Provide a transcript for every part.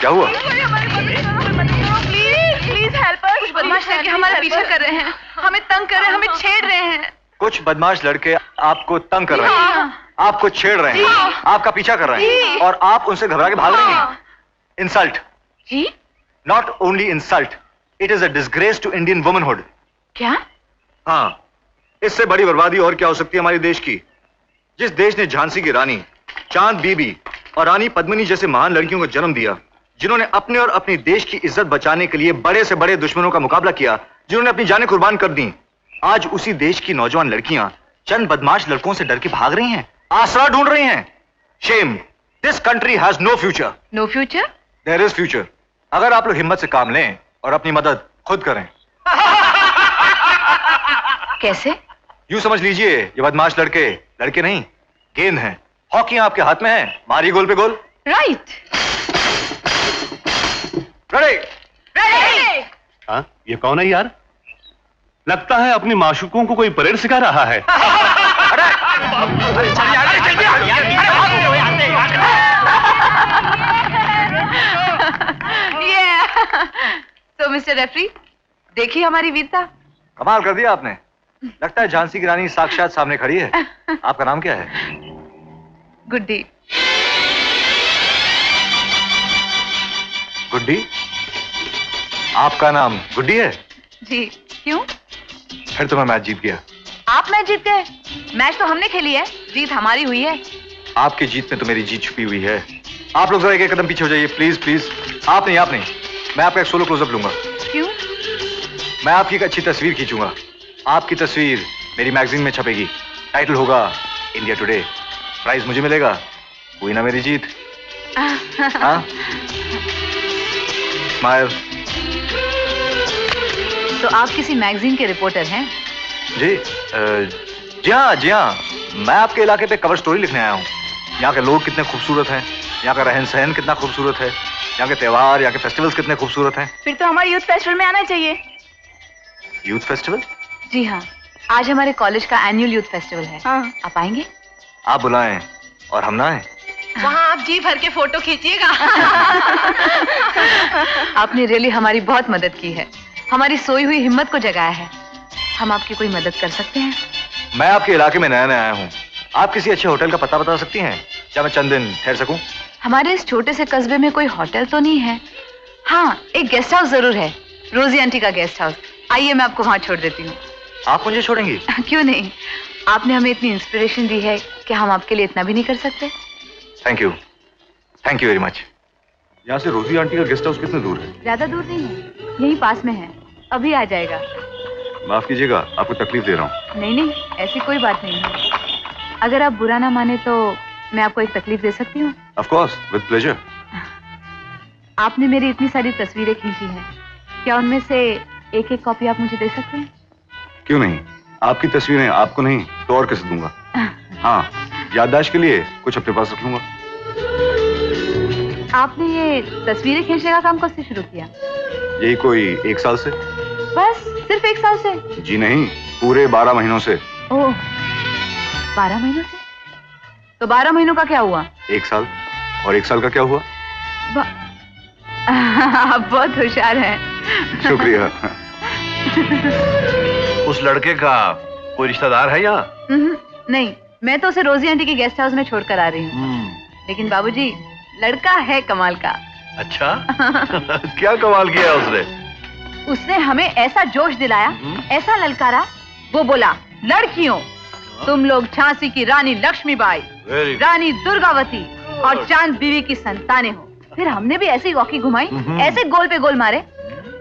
क्या हुआ? Please help us. कुछ बदमाश लड़के हमारा पीछा कर रहे हैं, हमें तंग कर रहे हैं, हमें छेड़ रहे हैं। कुछ बदमाश लड़के आपको तंग कर रहे हैं, आपको छेड़ रहे हैं, आपका पीछा कर रहे हैं और आप उनसे घबरा के भाग रहे हैं। इंसल्ट। जी? Not only insult, it is a disgrace to Indian womanhood. क्या? हाँ, इससे बड़ी बर्बादी और क्या हो सकती है हमारे देश की। जिस देश ने झांसी की रानी, चांद बीबी और रानी पद्मिनी जैसे महान लड़कियों को जन्म दिया, जिन्होंने अपने और अपने देश की इज्जत बचाने के लिए बड़े से बड़े दुश्मनों का मुकाबला किया, जिन्होंने अपनी जानें कुर्बान कर दी, आज उसी देश की नौजवान लड़कियां चंद बदमाश लड़कों से डर के भाग रही हैं, आसरा ढूंढ रही हैं। Shame. This country has no future. No future? There is future, अगर आप लोग हिम्मत से काम लें और अपनी मदद खुद करें। कैसे? यूं समझ लीजिए, ये बदमाश लड़के लड़के नहीं, गेंद हैं। हॉकी आपके हाथ में है, मारी गोल पे गोल। राइट। रेडी। हाँ, ये कौन है यार? लगता है अपनी माशूकों को कोई परेड सिखा रहा है। तो मिस्टर रेफरी, देखिए हमारी वीरता। कमाल कर दिया आपने। लगता है झांसी की रानी साक्षात सामने खड़ी है। आपका नाम क्या है? गुड्डी। गुड्डी? आपका नाम गुड्डी है? जी। क्यों? फिर तो मैं मैच जीत गया। आप मैच जीत गए? मैच तो हमने खेली है, जीत हमारी हुई है। आपकी जीत में तो मेरी जीत छुपी हुई है। आप लोग जरा एक कदम पीछे हो जाइए, प्लीज प्लीज। आप नहीं, मैं आपका एक सोलो क्लोजअप लूंगा। क्यों? मैं आपकी एक अच्छी तस्वीर खींचूंगा। आपकी तस्वीर मेरी मैगजीन में छपेगी। टाइटल होगा इंडिया टुडे। प्राइज मुझे मिलेगा। हुई ना मेरी जीत? हाँ? स्माइल। तो आप किसी मैगजीन के रिपोर्टर हैं? जी जी हाँ। मैं आपके इलाके पे कवर स्टोरी लिखने आया हूँ। यहाँ के लोग कितने खूबसूरत हैं, यहाँ का रहन सहन कितना खूबसूरत है, यहाँ के त्योहार, यहाँ के फेस्टिवल्स कितने खूबसूरत हैं। फिर तो हमारे यूथ फेस्टिवल में आना चाहिए। Youth festival? जी हाँ, आज हमारे कॉलेज का एनुअल यूथ फेस्टिवल है। हाँ। आप आएंगे? आप बुलाएं और हम ना आए? वहाँ आप जी भर के फोटो खींचिएगा। आपने रियली हमारी बहुत मदद की है, हमारी सोई हुई हिम्मत को जगाया है। हम आपकी कोई मदद कर सकते हैं? मैं आपके इलाके में नया आया हूँ। आप किसी अच्छे होटल का पता बता सकती हैं, क्या मैं चंद दिन ठहर सकूं? हमारे इस छोटे से कस्बे में कोई होटल तो नहीं है। हाँ, एक गेस्ट हाउस जरूर है, रोजी आंटी का गेस्ट हाउस। आइए, मैं आपको वहाँ छोड़ देती हूँ। आप मुझे छोड़ेंगी? क्यों नहीं, आपने हमें इतनी इंस्पिरेशन दी है कि हम आपके लिए इतना भी नहीं कर सकते। Thank you very much. यहाँ से रोजी आंटी का गेस्ट हाउस कितने दूर है? ज्यादा दूर नहीं है, यहीं पास में है, अभी आ जाएगा। माफ कीजिएगा, आपको तकलीफ दे रहा हूँ। नहीं, ऐसी कोई बात नहीं है। अगर आप बुरा ना माने तो मैं आपको एक तकलीफ दे सकती हूँ। Of course, with pleasure. आपने मेरी इतनी सारी तस्वीरें खींची हैं, क्या उनमें से एक एक कॉपी आप मुझे दे सकते हैं? क्यों नहीं, आपकी तस्वीरें आपको नहीं तो और किसे दूंगा। हाँ, याददाश्त के लिए कुछ अपने पास रख लूंगा। आपने ये तस्वीरें खींचने का काम कब से शुरू किया? यही कोई 1 साल से। बस सिर्फ 1 साल से? जी नहीं, पूरे 12 महीनों से। ओह, 12 महीनों से? तो 12 महीनों का क्या हुआ? 1 साल, और 1 साल का क्या हुआ? आप बहुत होशियार हैं। शुक्रिया। उस लड़के का कोई रिश्तेदार है यहाँ? नहीं, मैं तो उसे रोजी आंटी के गेस्ट हाउस में छोड़कर आ रही हूँ। लेकिन बाबूजी, लड़का है कमाल का। अच्छा? क्या कमाल किया उसने? उसने हमें ऐसा जोश दिलाया, ऐसा ललकारा। वो बोला, लड़कियों, तुम लोग झांसी की रानी लक्ष्मीबाई, रानी दुर्गावती और चांद बीवी की संतानें हो। फिर हमने भी ऐसी वॉकी घुमाई, ऐसे गोल पे गोल मारे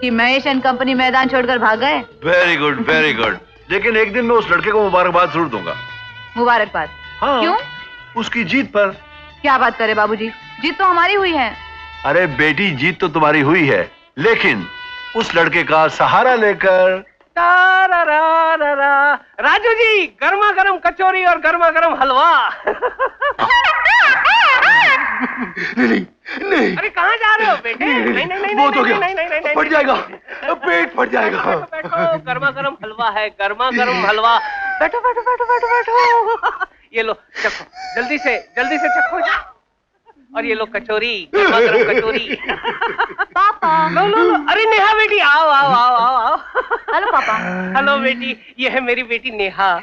कि महेश एंड कंपनी मैदान छोड़कर भाग गए। Very good, very good. लेकिन एक दिन मैं उस लड़के को मुबारकबाद जरूर दूंगा। मुबारकबाद? हाँ, क्यों? उसकी जीत पर। क्या बात करे बाबूजी, जीत तो हमारी हुई है। अरे बेटी, जीत तो तुम्हारी हुई है, लेकिन उस लड़के का सहारा लेकर। राजू जी, गर्मा गर्म कचौरी और गर्मा गर्म हलवा। नहीं। अरे कहाँ जा रहे हो बेटे? नहीं, बहुत हो गया, फट जाएगा, पेट फट जाएगा। बैठो, गर्मा गर्म हलवा है, गर्मा गर्म हलवा। बैठो बैठो बैठो बैठो बैठो। ये लो, चखो, जल्दी से चखो। और ये लो कचौरी, गर्मा गर्म कचौरी। पापा। लो लो लो, अरे नेहा बेटी आओ आओ आओ आओ आओ। हेलो पापा। हेलो बेटी, ये है मेरी बेटी नेहा।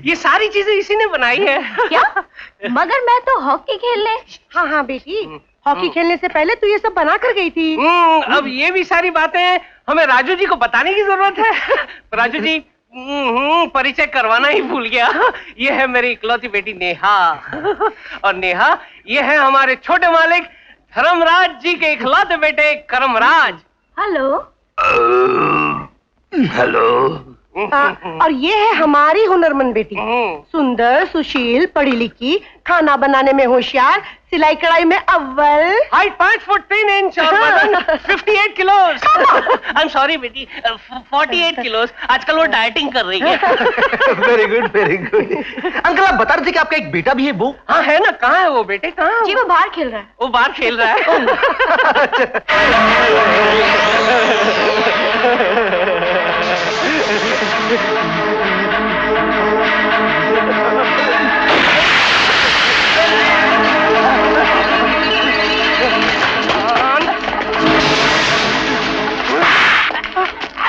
ये सारी चीजें इसी ने बनाई है। क्या? मगर मैं तो हॉकी खेलने। हाँ हाँ बेटी, हॉकी खेलने से पहले तू ये सब बना कर गई थी। अब ये भी सारी बातें हमें राजू जी को बताने की जरूरत है। राजू जी, परिचय करवाना ही भूल गया। ये है मेरी इकलौती बेटी नेहा। और नेहा, ये है हमारे छोटे मालिक धर्मराज जी के इकलौते बेटे करमराज। हेलो। हेलो। और ये है हमारी हुनरमंद बेटी, सुंदर, सुशील, पढ़ी लिखी, खाना बनाने में होशियार, सिलाई कढ़ाई में अव्वल, हाइट 5 फुट 3 इंच और वजन 58 किलो। आई एम सॉरी बेटी, 48 किलो। आजकल वो डाइटिंग कर रही है। Very good very good. Uncle, आप बता रहे थे कि आपका एक बेटा भी है, वो? हाँ है ना, कहाँ है वो बेटे, कहाँ? जी वो बाहर खेल रहा है। वो बाहर खेल रहा है।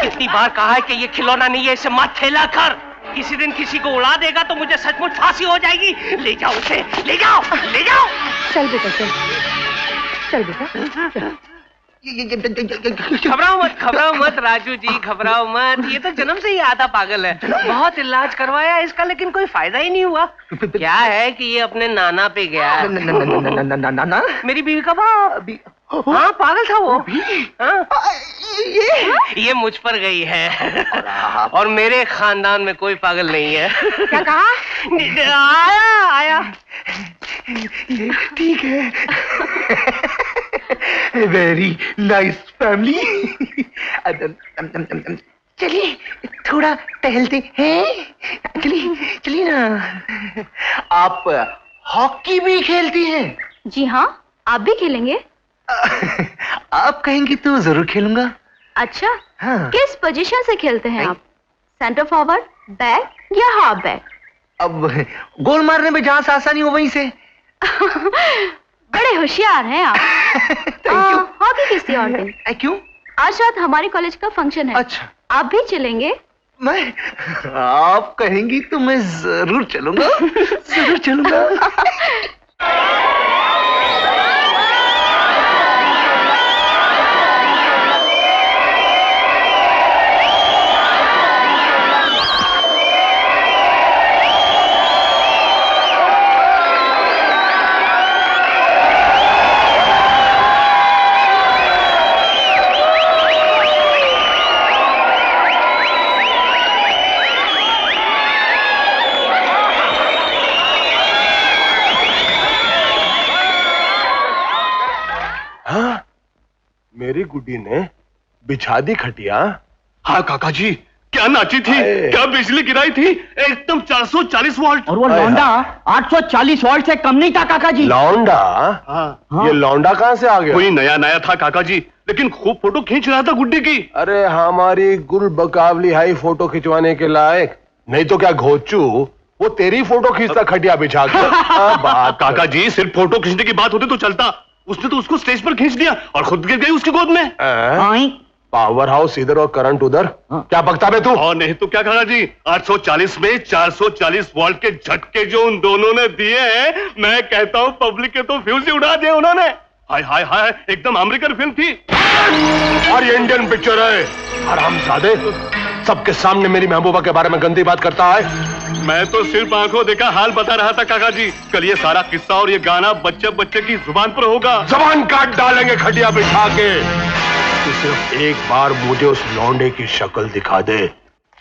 कितनी बार कहा है कि ये खिलौना नहीं है, इसे मत खेला कर। किसी दिन किसी को उड़ा देगा तो मुझे सचमुच फांसी हो जाएगी। ले जाओ उसे, ले जाओ, ले जाओ। चल बेटा चल, चल बेटा। घबराओ मत राजू जी, घबराओ मत। ये तो जन्म से ही आधा पागल है। बहुत इलाज करवाया इसका, लेकिन कोई फायदा ही नहीं हुआ। क्या है कि ये अपने नाना पे गया। नाना? मेरी बीवी का बाप। हाँ, पागल था वो। हाँ? ये मुझ पर गई है। और मेरे खानदान में कोई पागल नहीं है। क्या कहा? आया। ठीक है। Very nice family. चलिए थोड़ा टहलते हैं। चलिए ना। आप हॉकी भी खेलती हैं? जी हाँ, आप भी खेलेंगे? आप कहेंगी तो जरूर खेलूंगा। अच्छा, हाँ। किस पोजीशन से खेलते हैं आप? सेंटर फॉरवर्ड, बैक या हाफ बैक? अब गोल मारने में जहां से आसानी हो वहीं से। बड़े होशियार हैं आप। हॉकी किसी और दिन। क्यों? आज रात हमारे कॉलेज का फंक्शन है। अच्छा, आप भी चलेंगे? मैं? आप कहेंगी तो मैं जरूर चलूंगा। जरूर चलूंगा। मेरी गुड्डी ने बिछा दी खटिया। हाँ काका जी, क्या नाची थी, क्या बिजली गिराई थी, एकदम 440 वोल्ट। और वो लौंडा 840 वोल्ट से कम नहीं था काका जी। लौंडा? हाँ। ये लौंडा कहाँ से आ गया? कोई नया था काका जी, लेकिन खूब फोटो खींच रहा था गुड्डी की। अरे हमारी गुल बकावली हाई फोटो खिंचवाने के लायक नहीं तो क्या घोचू वो तेरी फोटो खींचता खटिया बिछा के। बात काका जी, सिर्फ फोटो खींचने की बात होती तो चलता, उसने तो उसको स्टेज पर खींच दिया और खुद गिर गई उसकी गोद में। पावर हाउस इधर और करंट उधर। क्या बकता बे तू? और नहीं तो क्या काका जी, 840 में 440 वोल्ट के झटके जो उन दोनों ने दिए हैं, मैं कहता हूँ पब्लिक के तो फ्यूज ही उड़ा दिए उन्होंने। हाय हाय हाय, एकदम अमेरिकन फिल्म थी। और ये इंडियन पिक्चर है। हरामजादे, सबके सामने मेरी महबूबा के बारे में गंदी बात करता है। मैं तो सिर्फ आंखों देखा हाल बता रहा था काका जी। कल ये सारा किस्सा और ये गाना बच्चे बच्चे की जुबान पर होगा। जबान काट डालेंगे खटिया बिठा के। तू सिर्फ एक बार मुझे उस लौंडे की शक्ल दिखा दे।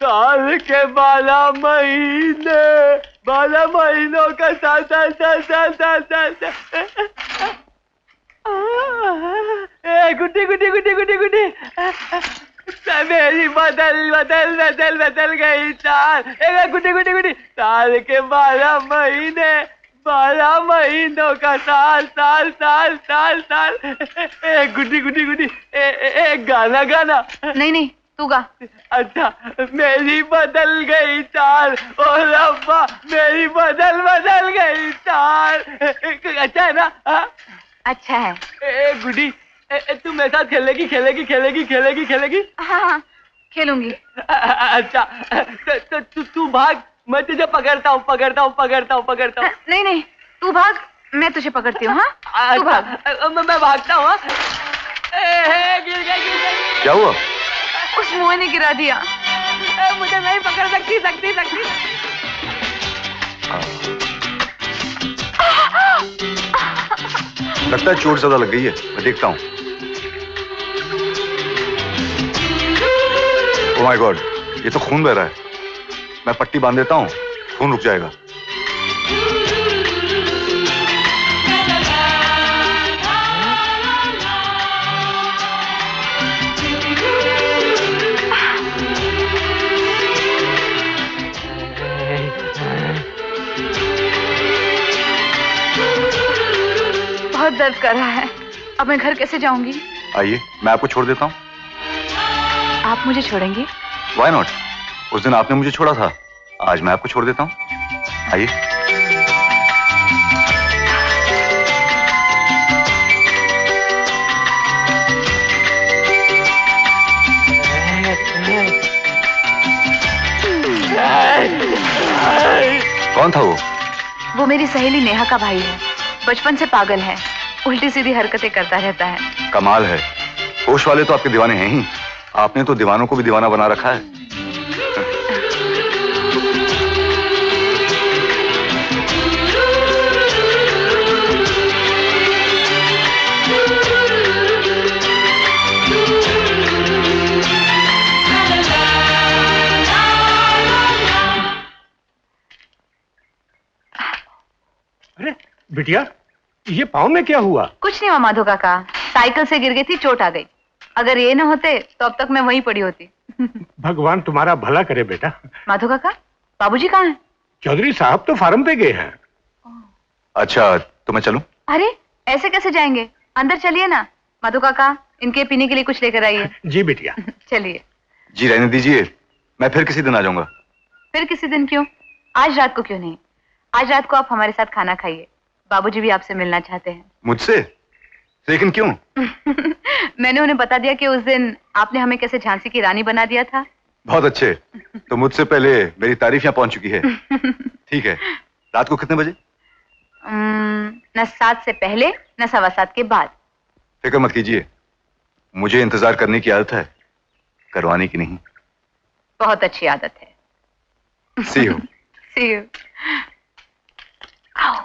साल के 12 महीने, 12 महीनों का साल। गुड्डी मेरी बदल गई साल। गुड्डी साल के 12 महीने, 12 महीनों का साल। गुड्डी एक गाना। नहीं, तू गा। अच्छा, मेरी बदल गई चाल, ओ रब्बा मेरी बदल गई चाल। अच्छा है ना? अच्छा है। ए गुडी, तू मेरे साथ खेलेगी? हाँ, खेलूंगी। अच्छा, तो तू भाग, मैं तुझे पकड़ता हूँ। नहीं, तू भाग, मैं तुझे पकड़ती हूँ। हाँ, तू भाग। मैं भागता हूँ। गिर गई। क्या हुआ? उस मुँह ने गिरा दिया। मुझे नहीं पकड़ सकती। लगता है चोट ज्यादा लग गई है, मैं देखता हूँ। ओह माय गॉड, ये तो खून बह रहा है। मैं पट्टी बांध देता हूँ, खून रुक जाएगा। बहुत दर्द कर रहा है। अब मैं घर कैसे जाऊंगी? आइए, मैं आपको छोड़ देता हूँ। आप मुझे छोड़ेंगे? Why not? उस दिन आपने मुझे छोड़ा था, आज मैं आपको छोड़ देता हूँ। आइए। कौन था वो? वो मेरी सहेली नेहा का भाई है। बचपन से पागल है, उल्टी सीधी हरकतें करता रहता है। कमाल है, होश वाले तो आपके दीवाने हैं ही। आपने तो दीवानों को भी दीवाना बना रखा है। अरे बिटिया, ये पाँव में क्या हुआ? कुछ नहीं हुआ माधो काका, साइकिल से गिर गई थी, चोट आ गई। अगर ये न होते तो अब तक मैं वहीं पड़ी होती। भगवान तुम्हारा भला करे बेटा। माधो काका, बाबूजी कहाँ हैं? चौधरी साहब तो फार्म पे गए हैं। अच्छा, तो मैं चलूं? अरे ऐसे कैसे जाएंगे, अंदर चलिए ना। माधो काका, इनके पीने के लिए कुछ लेकर आइए। जी बिटिया। चलिए। जी रहने दीजिए, मैं फिर किसी दिन आ जाऊंगा। फिर किसी दिन क्यों? आज रात को क्यों नहीं? आज रात को आप हमारे साथ खाना खाइए, बाबूजी भी आपसे मिलना चाहते हैं। मुझसे? लेकिन क्यों? मैंने उन्हें बता दिया कि उस दिन आपने हमें कैसे झांसी की रानी बना दिया था। बहुत अच्छे, तो मुझसे पहले मेरी तारीफ यहाँ पहुंच चुकी है। ठीक है, रात को कितने बजे? न 7 से पहले न 7:15 के बाद। फिक्र मत कीजिए, मुझे इंतजार करने की आदत है, करवाने की नहीं। बहुत अच्छी आदत है। See you. See you. आओ।